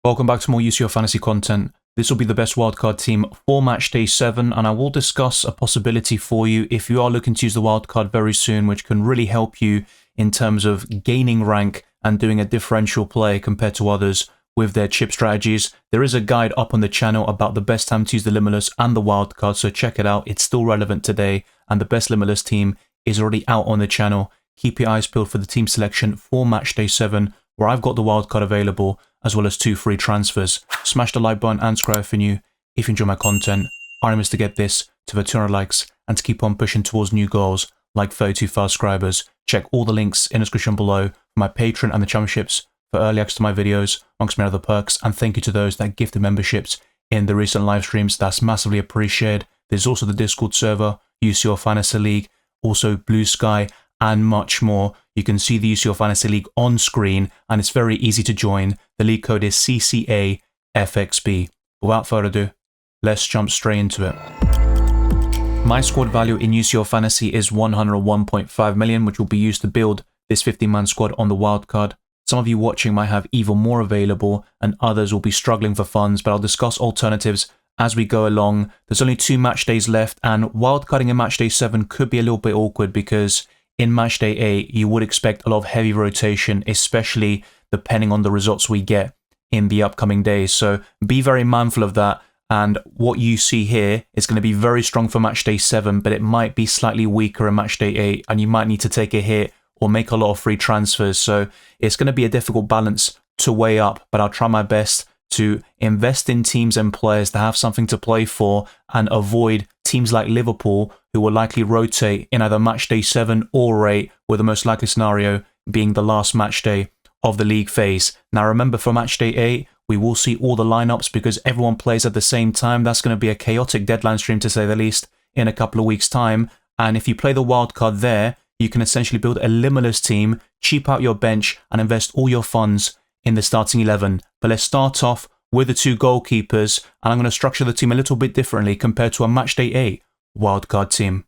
Welcome back to more UCL Fantasy content. This will be the best wildcard team for Matchday 7, and I will discuss a possibility for you if you are looking to use the wildcard very soon, which can really help you in terms of gaining rank and doing a differential play compared to others with their chip strategies. There is a guide up on the channel about the best time to use the limitless and the wildcard, so check it out. It's still relevant today, and the best limitless team is already out on the channel. Keep your eyes peeled for the team selection for Matchday 7, where I've got the wildcard available, as well as 2 free transfers. Smash the like button and subscribe if you're new. If you enjoy my content, our aim is to get this to the 200 likes and to keep on pushing towards new goals like 32,000 subscribers. Check all the links in the description below for my Patreon and the championships for early access to my videos, amongst many other perks, and thank you to those that gifted memberships in the recent live streams. That's massively appreciated. There's also the Discord server, UCL Fantasy League, also Blue Sky, and much more. You can see the UCL Fantasy League on screen, and it's very easy to join. The league code is cCaFxb. Without further ado, let's jump straight into it. My squad value in UCL Fantasy is 101.5 million, which will be used to build this 15-man squad on the wildcard. Some of you watching might have even more available, and others will be struggling for funds, but I'll discuss alternatives as we go along. There's only 2 match days left, and wildcarding in match day 7 could be a little bit awkward because in match day 8, you would expect a lot of heavy rotation, especially depending on the results we get in the upcoming days. So be very mindful of that. And what you see here is going to be very strong for match day 7, but it might be slightly weaker in match day 8, and you might need to take a hit or make a lot of free transfers. So it's going to be a difficult balance to weigh up, but I'll try my best to invest in teams and players that have something to play for and avoid teams like Liverpool, who will likely rotate in either match day 7 or 8, with the most likely scenario being the last match day of the league phase. Now remember, for match day 8, we will see all the lineups because everyone plays at the same time. That's going to be a chaotic deadline stream, to say the least, in a couple of weeks' time. And if you play the wildcard there, you can essentially build a limitless team, cheap out your bench, and invest all your funds in the starting 11. But let's start off with the 2 goalkeepers, and I'm going to structure the team a little bit differently compared to a matchday 8 wildcard team.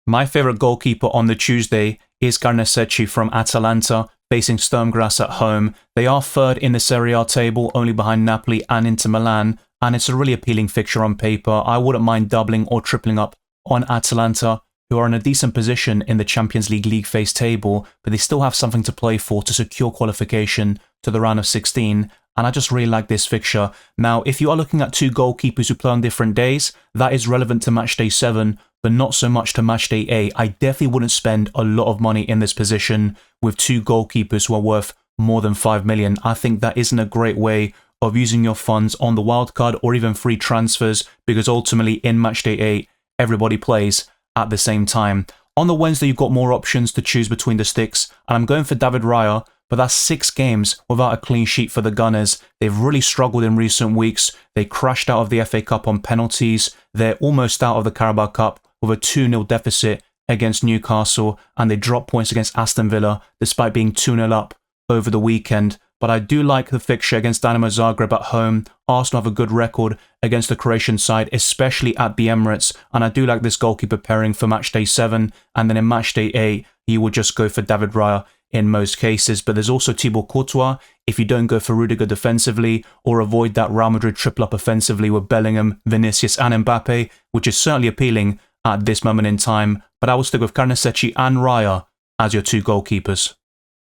My favourite goalkeeper on the Tuesday is cCaFxb from Atalanta, facing Sturmgrass at home. They are 3rd in the Serie A table, only behind Napoli and Inter Milan, and it's a really appealing fixture on paper. I wouldn't mind doubling or tripling up on Atalanta, who are in a decent position in the Champions League league phase table, but they still have something to play for to secure qualification to the round of 16. And I just really like this fixture. Now, if you are looking at 2 goalkeepers who play on different days, that is relevant to match day 7, but not so much to match day 8. I definitely wouldn't spend a lot of money in this position with 2 goalkeepers who are worth more than 5 million. I think that isn't a great way of using your funds on the wildcard or even free transfers, because ultimately in match day 8, everybody plays at the same time. On the Wednesday, you've got more options to choose between the sticks, and I'm going for David Raya, but that's 6 games without a clean sheet for the Gunners. They've really struggled in recent weeks. They crashed out of the FA Cup on penalties. They're almost out of the Carabao Cup with a 2-0 deficit against Newcastle, and they dropped points against Aston Villa despite being 2-0 up over the weekend. But I do like the fixture against Dinamo Zagreb at home. Arsenal have a good record against the Croatian side, especially at the Emirates, and I do like this goalkeeper pairing for match day 7, and then in match day 8, you would just go for David Raya in most cases. But there's also Thibaut Courtois if you don't go for Rudiger defensively, or avoid that Real Madrid triple up offensively with Bellingham, Vinicius and Mbappe, which is certainly appealing at this moment in time. But I will stick with cCaFxb and Raya as your 2 goalkeepers.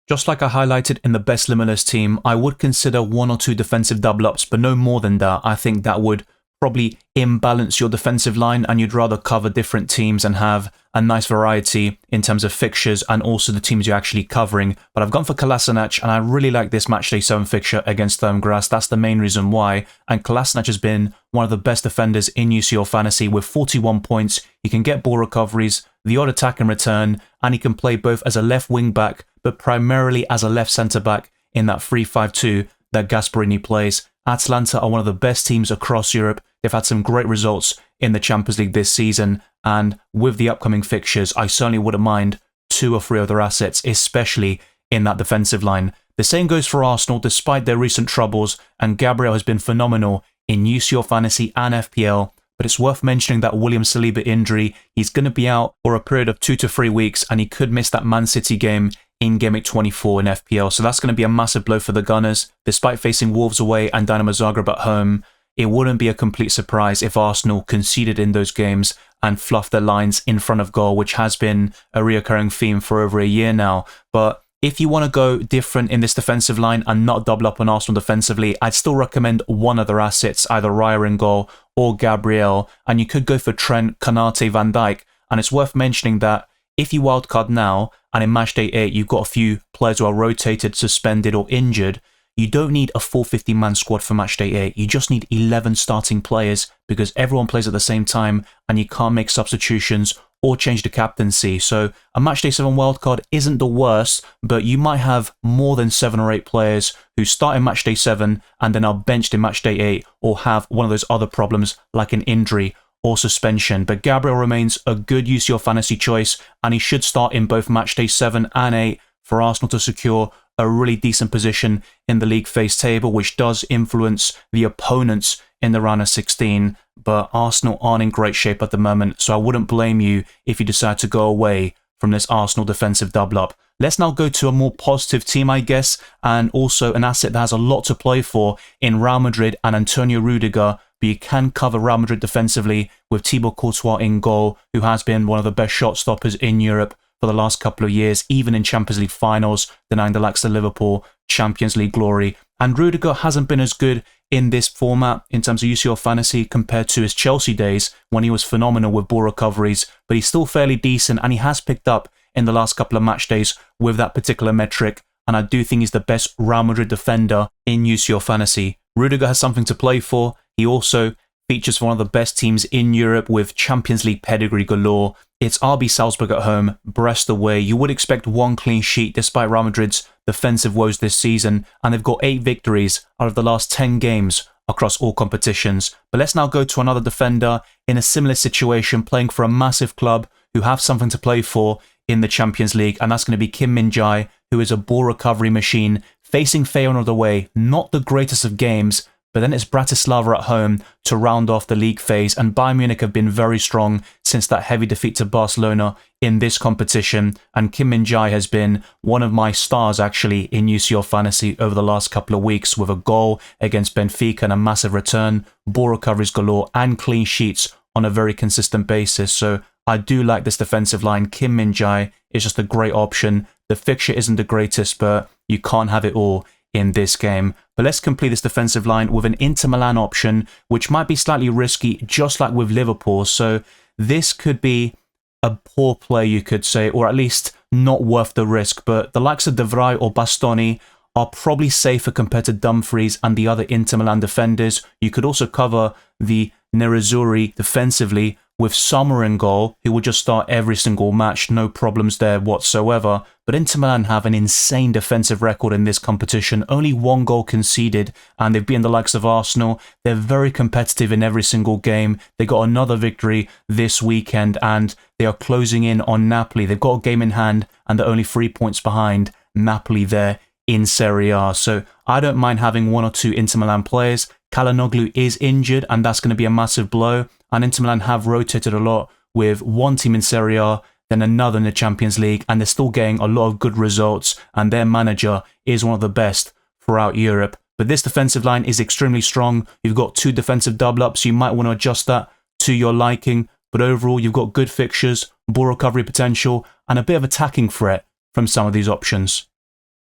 Just like I highlighted in the best limitless team, I would consider 1 or 2 defensive double-ups, but no more than that. I think that would probably imbalance your defensive line, and you'd rather cover different teams and have a nice variety in terms of fixtures and also the teams you're actually covering. But I've gone for Kolasinac, and I really like this matchday 7 fixture against Sturmgrass. That's the main reason why. And Kolasinac has been one of the best defenders in UCL Fantasy with 41 points. He can get ball recoveries, the odd attack and return, and he can play both as a left wing back, but primarily as a left centre back in that 3-5-2 that Gasperini plays. Atalanta are one of the best teams across Europe. They've had some great results in the Champions League this season, and with the upcoming fixtures, I certainly wouldn't mind 2 or 3 other assets, especially in that defensive line. The same goes for Arsenal, despite their recent troubles, and Gabriel has been phenomenal in UCL Fantasy and FPL. But it's worth mentioning that William Saliba injury. He's going to be out for a period of 2 to 3 weeks, and he could miss that Man City game in Game Week 24 in FPL. So that's going to be a massive blow for the Gunners. Despite facing Wolves away and Dynamo Zagreb at home, it wouldn't be a complete surprise if Arsenal conceded in those games and fluffed their lines in front of goal, which has been a reoccurring theme for over a year now. But if you want to go different in this defensive line and not double up on Arsenal defensively, I'd still recommend one of their assets, either Raya in goal or Gabriel, and you could go for Trent, Konate, Van Dijk. And it's worth mentioning that if you wildcard now, and in Matchday 8 you've got a few players who are rotated, suspended or injured, you don't need a full 50-man squad for Matchday 8. You just need 11 starting players because everyone plays at the same time and you can't make substitutions or change the captaincy. So a Matchday 7 wildcard isn't the worst, but you might have more than 7 or 8 players who start in Matchday 7 and then are benched in Matchday 8 or have one of those other problems like an injury or suspension. But Gabriel remains a good UCL fantasy choice and he should start in both Matchday 7 and 8 for Arsenal to secure a really decent position in the league phase table, which does influence the opponents in the round of 16. But Arsenal aren't in great shape at the moment, so I wouldn't blame you if you decide to go away from this Arsenal defensive double up. Let's now go to a more positive team, I guess, and also an asset that has a lot to play for in Real Madrid and Antonio Rudiger. But you can cover Real Madrid defensively with Thibaut Courtois in goal, who has been one of the best shot stoppers in Europe for the last couple of years, even in Champions League finals, denying the likes of Liverpool Champions League glory. And Rudiger hasn't been as good in this format in terms of UCL fantasy compared to his Chelsea days when he was phenomenal with ball recoveries, but he's still fairly decent and he has picked up in the last couple of match days with that particular metric, and I do think he's the best Real Madrid defender in UCL fantasy. Rudiger has something to play for. He also features for one of the best teams in Europe with Champions League pedigree galore. It's RB Salzburg at home, Brest away. You would expect one clean sheet despite Real Madrid's defensive woes this season, and they've got 8 victories out of the last 10 games across all competitions. But let's now go to another defender in a similar situation, playing for a massive club who have something to play for in the Champions League, and that's going to be Kim Min-jae, who is a ball recovery machine, facing Feyenoord away. Not the greatest of games, but then it's Bratislava at home to round off the league phase, and Bayern Munich have been very strong since that heavy defeat to Barcelona in this competition, and Kim Min-jae has been one of my stars actually in UCL fantasy over the last couple of weeks, with a goal against Benfica and a massive return, ball recoveries galore and clean sheets on a very consistent basis. So I do like this defensive line. Kim Min-jae is just a great option. The fixture isn't the greatest, but you can't have it all in this game. But let's complete this defensive line with an Inter Milan option, which might be slightly risky, just like with Liverpool. So this could be a poor play, you could say, or at least not worth the risk. But the likes of De Vrij or Bastoni are probably safer compared to Dumfries and the other Inter Milan defenders. You could also cover the Nerazzurri defensively with Sommer in goal, who will just start every single match, no problems there whatsoever. But Inter Milan have an insane defensive record in this competition, only 1 goal conceded, and they've beaten the likes of Arsenal. They're very competitive in every single game. They got another victory this weekend, and they are closing in on Napoli. They've got a game in hand, and they're only 3 points behind Napoli there in Serie A. So I don't mind having 1 or 2 Inter Milan players. Calhanoglu is injured, and that's going to be a massive blow. And Inter Milan have rotated a lot with one team in Serie A, then another in the Champions League, and they're still getting a lot of good results, and their manager is one of the best throughout Europe. But this defensive line is extremely strong. You've got 2 defensive double-ups, so you might want to adjust that to your liking. But overall, you've got good fixtures, ball recovery potential, and a bit of attacking threat from some of these options.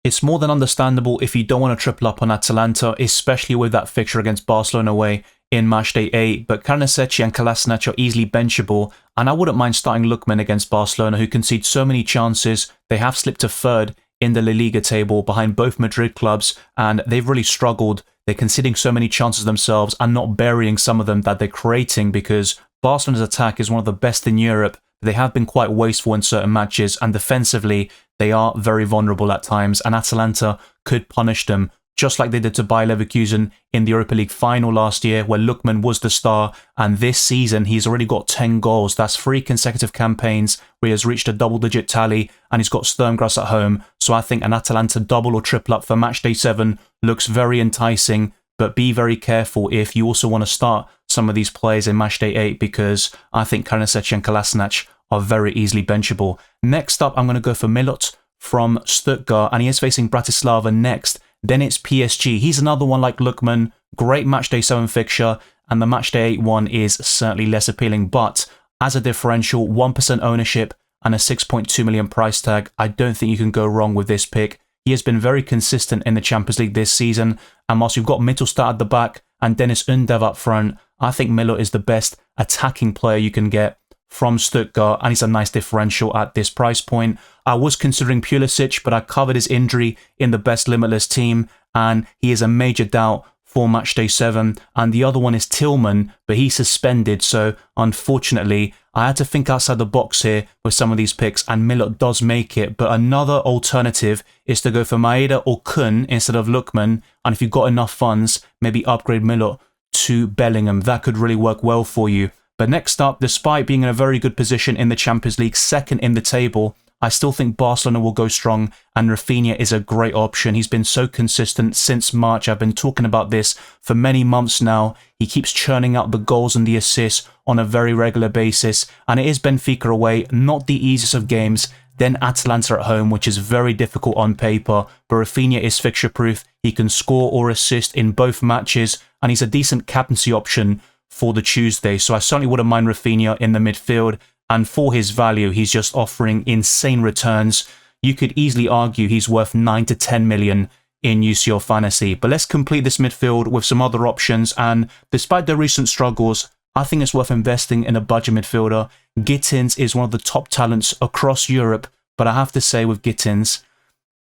It's more than understandable if you don't want to triple up on Atalanta, especially with that fixture against Barcelona away in Matchday 8, but Karnaseci and Kolasinac are easily benchable, and I wouldn't mind starting Lookman against Barcelona, who concede so many chances. They have slipped to 3rd in the La Liga table behind both Madrid clubs, and they've really struggled. They're conceding so many chances themselves and not burying some of them that they're creating, because Barcelona's attack is one of the best in Europe. They have been quite wasteful in certain matches, and defensively, they are very vulnerable at times, and Atalanta could punish them, just like they did to Bayer Leverkusen in the Europa League final last year, where Lookman was the star, and this season he's already got 10 goals. That's 3 consecutive campaigns where he has reached a double-digit tally, and he's got Sturmgrass at home. So I think an Atalanta double or triple up for Matchday 7 looks very enticing, but be very careful if you also want to start some of these players in Matchday 8, because I think Karnaseci and Kolasinac are very easily benchable. Next up, I'm going to go for Milot from Stuttgart, and he is facing Bratislava next. Then it's PSG. He's another one like Lookman. Great Matchday 7 fixture, and the Matchday 8 one is certainly less appealing, but as a differential, 1% ownership and a 6.2 million price tag, I don't think you can go wrong with this pick. He has been very consistent in the Champions League this season, and whilst you've got Mittelstadt at the back and Dennis Undav up front, I think Miller is the best attacking player you can get from Stuttgart, and he's a nice differential at this price point. I was considering Pulisic, but I covered his injury in the best limitless team, and he is a major doubt for Matchday 7. And the other one is Tillman, but he's suspended, so unfortunately, I had to think outside the box here with some of these picks, and Miller does make it. But another alternative is to go for Maeda or Kun instead of Lookman, and if you've got enough funds, maybe upgrade Miller to Bellingham. That could really work well for you. But next up, despite being in a very good position in the Champions League, second in the table, I still think Barcelona will go strong, and Rafinha is a great option. He's been so consistent since March. I've been talking about this for many months now. He keeps churning out the goals and the assists on a very regular basis, and it is Benfica away, not the easiest of games, then Atalanta at home, which is very difficult on paper, but Rafinha is fixture-proof. He can score or assist in both matches, and he's a decent captaincy option for the Tuesday, so I certainly wouldn't mind Rafinha in the midfield, and for his value, he's just offering insane returns. You could easily argue he's worth 9 to 10 million in UCL Fantasy, but let's complete this midfield with some other options, and despite their recent struggles, I think it's worth investing in a budget midfielder. Gittins is one of the top talents across Europe, but I have to say with Gittins,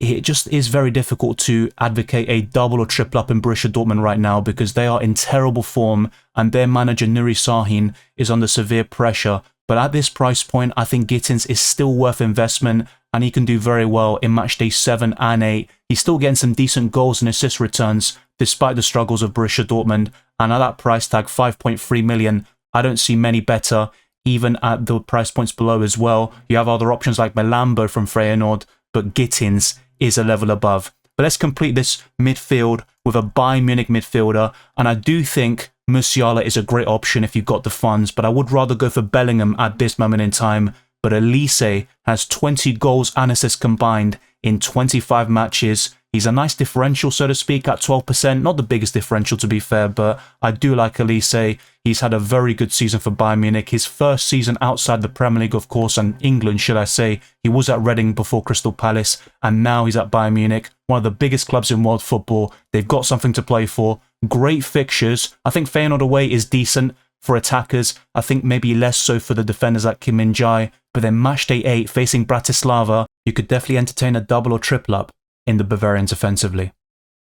it just is very difficult to advocate a double or triple up in Borussia Dortmund right now because they are in terrible form and their manager Nuri Sahin is under severe pressure. But at this price point, I think Gittins is still worth investment and he can do very well in Matchday 7 and 8. He's still getting some decent goals and assist returns despite the struggles of Borussia Dortmund. And at that price tag, 5.3 million, I don't see many better, even at the price points below as well. You have other options like Melambo from Feyenoord, but Gittins is a level above. But let's complete this midfield with a Bayern Munich midfielder, and I do think Musiala is a great option if you've got the funds, but I would rather go for Bellingham at this moment in time. But Elise has 20 goals and assists combined in 25 matches. He's a nice differential, so to speak, at 12%. Not the biggest differential, to be fair, but I do like Elise. He's had a very good season for Bayern Munich. His first season outside the Premier League, of course, and England, should I say. He was at Reading before Crystal Palace, and now he's at Bayern Munich, one of the biggest clubs in world football. They've got something to play for. Great fixtures. I think Feyenoord away is decent for attackers. I think maybe less so for the defenders like Kim Min-jae. But then Matchday 8 facing Bratislava, you could definitely entertain a double or triple up in the Bavarians offensively.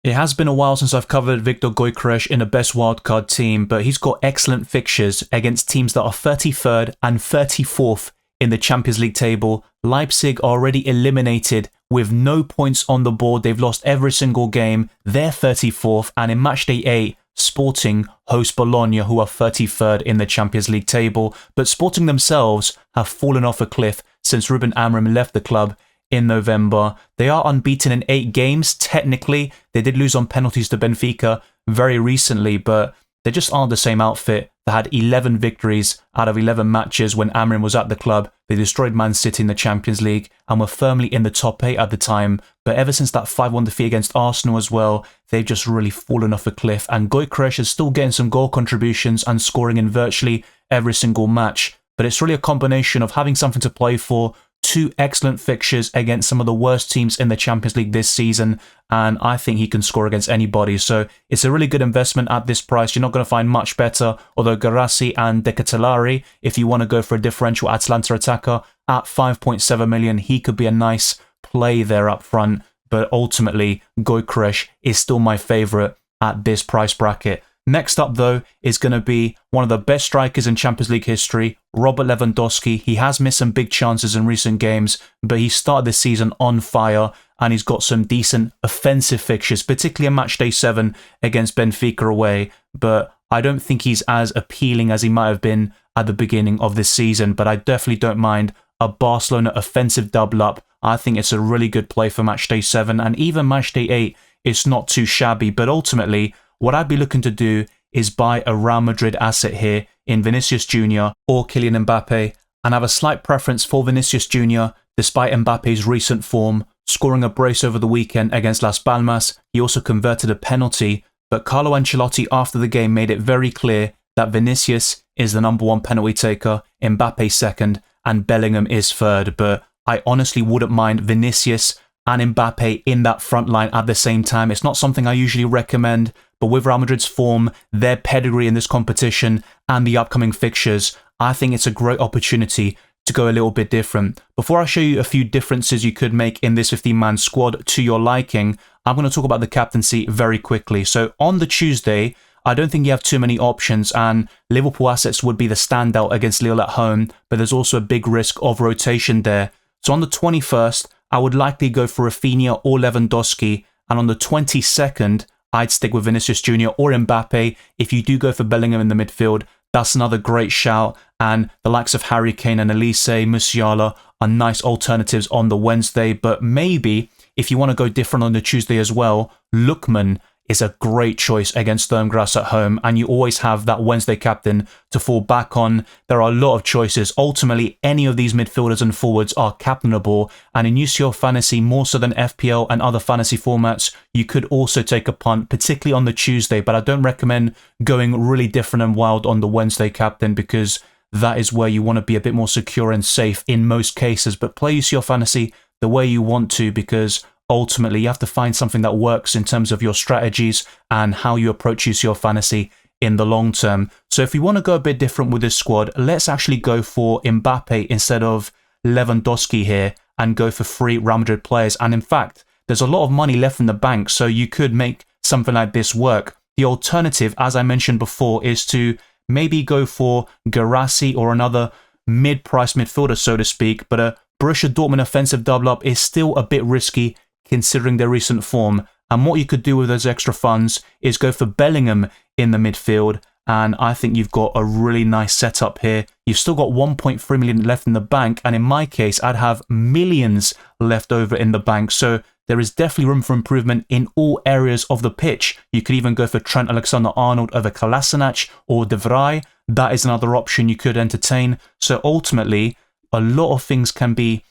It has been a while since I've covered Viktor Gyökeres in a best wildcard team, but he's got excellent fixtures against teams that are 33rd and 34th in the Champions League table. Leipzig are already eliminated with no points on the board. They've lost every single game. They're 34th, and in Matchday 8, Sporting host Bologna, who are 33rd in the Champions League table, but Sporting themselves have fallen off a cliff since Ruben Amorim left the club in November. They are unbeaten in 8 games. Technically, they did lose on penalties to Benfica very recently, but they just aren't the same outfit that had 11 victories out of 11 matches when Amorim was at the club. They destroyed Man City in the Champions League and were firmly in the top 8 at the time. But ever since that 5-1 defeat against Arsenal as well, they've just really fallen off a cliff. And Gyökeres is still getting some goal contributions and scoring in virtually every single match. But it's really a combination of having something to play for, 2 excellent fixtures against some of the worst teams in the Champions League this season, and I think he can score against anybody. So it's a really good investment at this price. You're not going to find much better, although Garassi and De Ketelaere, if you want to go for a differential Atalanta attacker, at 5.7 million, he could be a nice play there up front. But ultimately, Gyökeres is still my favourite at this price bracket. Next up, though, is going to be one of the best strikers in Champions League history, Robert Lewandowski. He has missed some big chances in recent games, but he started this season on fire, and he's got some decent offensive fixtures, particularly in Matchday 7 against Benfica away. But I don't think he's as appealing as he might have been at the beginning of this season, but I definitely don't mind a Barcelona offensive double-up. I think it's a really good play for Matchday 7, and even Matchday 8, it's not too shabby, but ultimately, what I'd be looking to do is buy a Real Madrid asset here in Vinicius Jr. or Kylian Mbappe and have a slight preference for Vinicius Jr. despite Mbappe's recent form, scoring a brace over the weekend against Las Palmas. He also converted a penalty, but Carlo Ancelotti after the game made it very clear that Vinicius is the #1 penalty taker, Mbappe second, and Bellingham is third. But I honestly wouldn't mind Vinicius and Mbappe in that front line at the same time. It's not something I usually recommend, but with Real Madrid's form, their pedigree in this competition, and the upcoming fixtures, I think it's a great opportunity to go a little bit different. Before I show you a few differences you could make in this 15-man squad to your liking, I'm going to talk about the captaincy very quickly. So on the Tuesday, I don't think you have too many options, and Liverpool assets would be the standout against Lille at home, but there's also a big risk of rotation there. So on the 21st, I would likely go for Rafinha or Lewandowski, and on the 22nd, I'd stick with Vinicius Jr. or Mbappe. If you do go for Bellingham in the midfield, that's another great shout, and the likes of Harry Kane and Elise, Musiala are nice alternatives on the Wednesday, but maybe if you want to go different on the Tuesday as well, Lookman is a great choice against Sturmgras at home, and you always have that Wednesday captain to fall back on. There are a lot of choices. Ultimately, any of these midfielders and forwards are captainable, and in UCL Fantasy, more so than FPL and other fantasy formats, you could also take a punt, particularly on the Tuesday, but I don't recommend going really different and wild on the Wednesday captain, because that is where you want to be a bit more secure and safe in most cases. But play UCL Fantasy the way you want to, because ultimately you have to find something that works in terms of your strategies and how you approach UCL Fantasy in the long term. So if you want to go a bit different with this squad, let's actually go for Mbappe instead of Lewandowski here and go for 3 Real Madrid players. And in fact, there's a lot of money left in the bank, so you could make something like this work. The alternative, as I mentioned before, is to maybe go for Guirassy or another mid-price midfielder, so to speak, but a Borussia Dortmund offensive double-up is still a bit risky considering their recent form. And what you could do with those extra funds is go for Bellingham in the midfield, and I think you've got a really nice setup here. You've still got 1.3 million left in the bank, and in my case, I'd have millions left over in the bank. So there is definitely room for improvement in all areas of the pitch. You could even go for Trent Alexander-Arnold over Kolasinac or De Vrij. That is another option you could entertain. So ultimately, a lot of things can be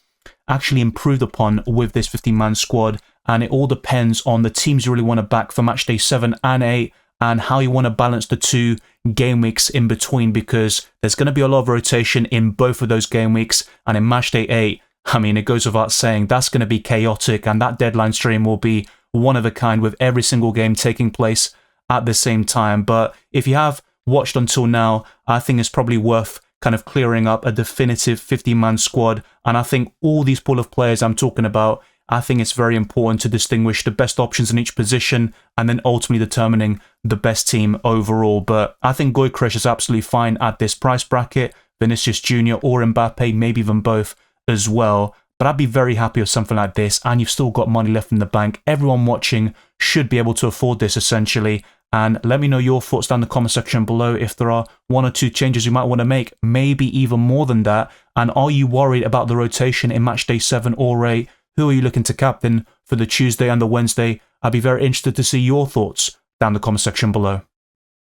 actually improved upon with this 15-man squad, and it all depends on the teams you really want to back for match day 7 and 8 and how you want to balance the 2 game weeks in between, because there's going to be a lot of rotation in both of those game weeks, and in match day 8, I mean, it goes without saying, that's going to be chaotic, and that deadline stream will be one of a kind with every single game taking place at the same time. But if you have watched until now, I think it's probably worth kind of clearing up a definitive 15-man squad. And I think all these pool of players I'm talking about, I think it's very important to distinguish the best options in each position and then ultimately determining the best team overall. But I think Gyökeres is absolutely fine at this price bracket. Vinicius Jr. or Mbappe, maybe even both as well. But I'd be very happy with something like this, and you've still got money left in the bank. Everyone watching should be able to afford this essentially. And let me know your thoughts down in the comment section below if there are 1 or 2 changes you might want to make, maybe even more than that. And are you worried about the rotation in match day 7 or 8? Who are you looking to captain for the Tuesday and the Wednesday? I'd be very interested to see your thoughts down in the comment section below.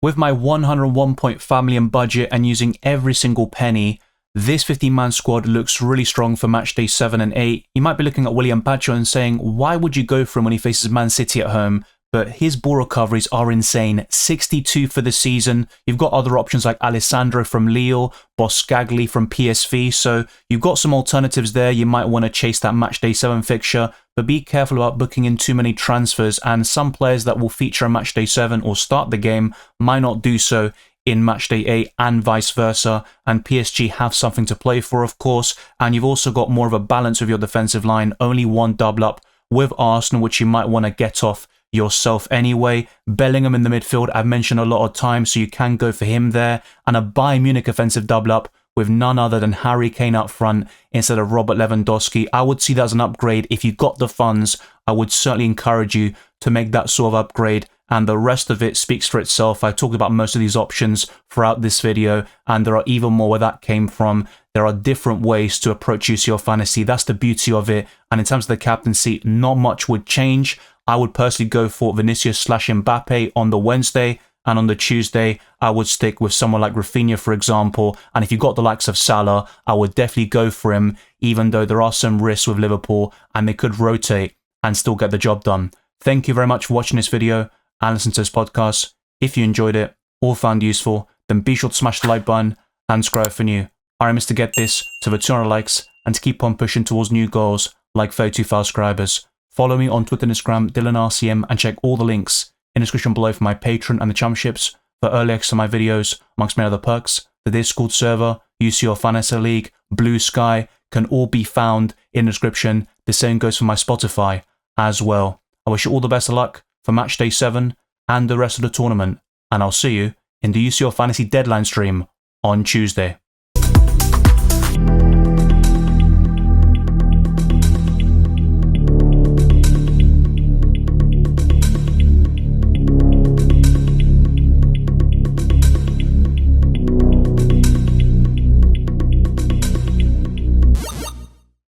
With my 101.5 million budget and using every single penny, this 15-man squad looks really strong for match day 7 and 8. You might be looking at William Pacho and saying, why would you go for him when he faces Man City at home? But his ball recoveries are insane. 62 for the season. You've got other options like Alessandro from Lille, Boscagli from PSV. So you've got some alternatives there. You might want to chase that match day 7 fixture, but be careful about booking in too many transfers. And some players that will feature on match day 7 or start the game might not do so in match day 8 and vice versa. And PSG have something to play for, of course. And you've also got more of a balance with your defensive line. Only 1 double up with Arsenal, which you might want to get off yourself anyway. Bellingham in the midfield, I've mentioned a lot of times, so you can go for him there. And a Bayern Munich offensive double up with none other than Harry Kane up front instead of Robert Lewandowski. I would see that as an upgrade. If you got the funds, I would certainly encourage you to make that sort of upgrade. And the rest of it speaks for itself. I talked about most of these options throughout this video, and there are even more where that came from. There are different ways to approach UCL Fantasy. That's the beauty of it. And in terms of the captaincy, not much would change. I would personally go for Vinicius / Mbappe on the Wednesday, And on the Tuesday, I would stick with someone like Rafinha, for example. And if you've got the likes of Salah, I would definitely go for him, even though there are some risks with Liverpool and they could rotate and still get the job done. Thank you very much for watching this video and listening to this podcast. If you enjoyed it or found it useful, then be sure to smash the like button and subscribe for new. Our aim is to get this to the 200 likes and to keep on pushing towards new goals like 32,000 subscribers. Follow me on Twitter and Instagram, DylanRCM, and check all the links in the description below for my Patreon and the championships, for early access to my videos, amongst many other perks. The Discord server, UCL Fantasy League, Blue Sky can all be found in the description. The same goes for my Spotify as well. I wish you all the best of luck for Matchday 7 and the rest of the tournament, and I'll see you in the UCL Fantasy Deadline stream on Tuesday.